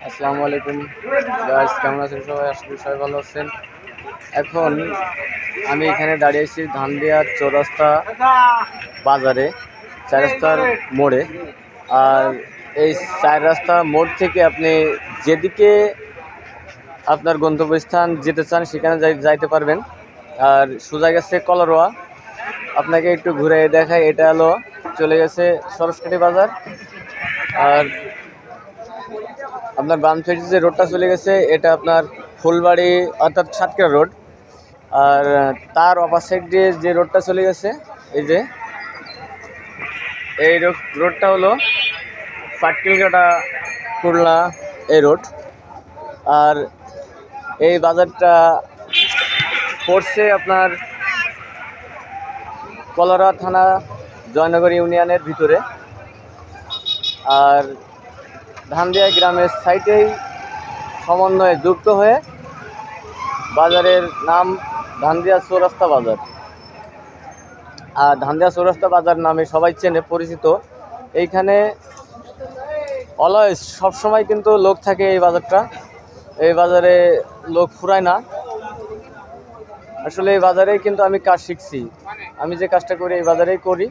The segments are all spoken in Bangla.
আসসালামু আলাইকুম গাইস, কেমন আছেন সবাই? আশা করি সবাই ভালো আছেন। এখন আমি এখানে দাঁড়িয়েছি ধানদিয়া চৌরাস্তা বাজারে, চার রাস্তার মোড়ে। আর এই চার রাস্তা মোড় থেকে আপনি যেদিকে আপনার গন্তব্যস্থান যেতে চান সেখানে যাইতে পারবেন। আর সোজা গেছে কলারোয়া। আপনাকে একটু ঘুরে দেখায়, এটা হলো চলে গেছে সরস্বতী বাজার। আর আপনার বাম সাইডে যে রোডটা চলে গেছে এটা আপনার ফুলবাড়ি অর্থাৎ সাতক্ষীরা রোড। আর তার অপর সাইড দিয়ে যে রোডটা চলে গেছে এই রোডটা হলো পাটকিলকাটা খুলনা এই রোড। আর এই বাজারটা পড়ছে আপনার কলারা থানা জয়নগর ইউনিয়নের ভিতরে। আর ধানদিয়া গ্রামের সাইটেই সমন্বয়ে যুক্ত হয়ে বাজারের নাম ধানদিয়া চৌরাস্তা বাজার। আর ধানদিয়া চৌরাস্তা বাজার নামে সবাই চেনে, পরিচিত। এইখানে অলওয়েজ সবসময় কিন্তু লোক থাকে এই বাজারটা। এই বাজারে লোক ফুরায় না। আসলে এই বাজারেই কিন্তু আমি কাজ শিখছি। আমি যে কাজটা করি এই বাজারেই করি।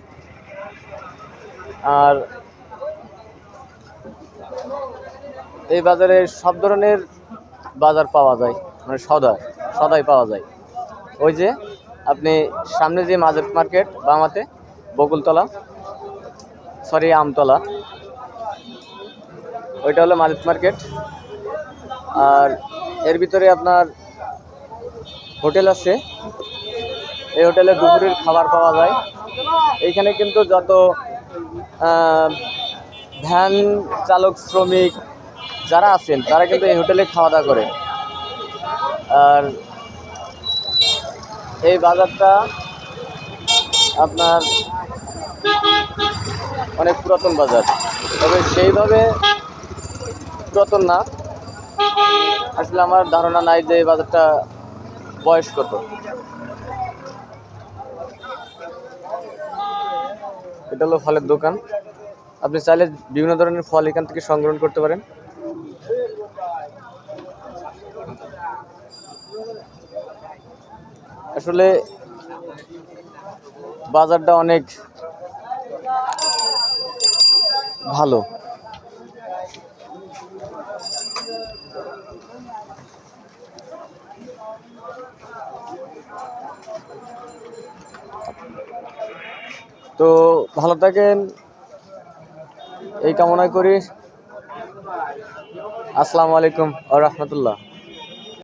আর এই বাজারে সব ধরনের বাজার পাওয়া যায়, মানে সদাই পাওয়া যায়। ওই যে আপনি সামনে যে মার্কেট বামাতে বকুলতলা, সরি আমতলা, ওইটা হলো মার্কেট। আর এর ভিতরে আপনার হোটেল আছে। এই হোটেলে দুপুরের খাবার পাওয়া যায়। এইখানে কিন্তু যত ভ্যান চালক শ্রমিক যারা আছেন তারা কিন্তু এই হোটেলে খাওয়া দাওয়া করে। আর এই বাজারটা আপনার অনেক পুরাতন বাজার, তবে সেইভাবে পুরাতন না। আসলে আমার ধারণা নাই যে এই বাজারটা বয়স কত। এটা হলো ফলের দোকান। আপনি চাইলে বিভিন্ন ধরনের ফল এখান থেকে সংগ্রহ করতে পারেন। আসলে বাজারটা অনেক ভালো। তো ভালো থাকেন এই কামনা করি। আসসালামু আলাইকুম ওয়া রাহমাতুল্লাহ।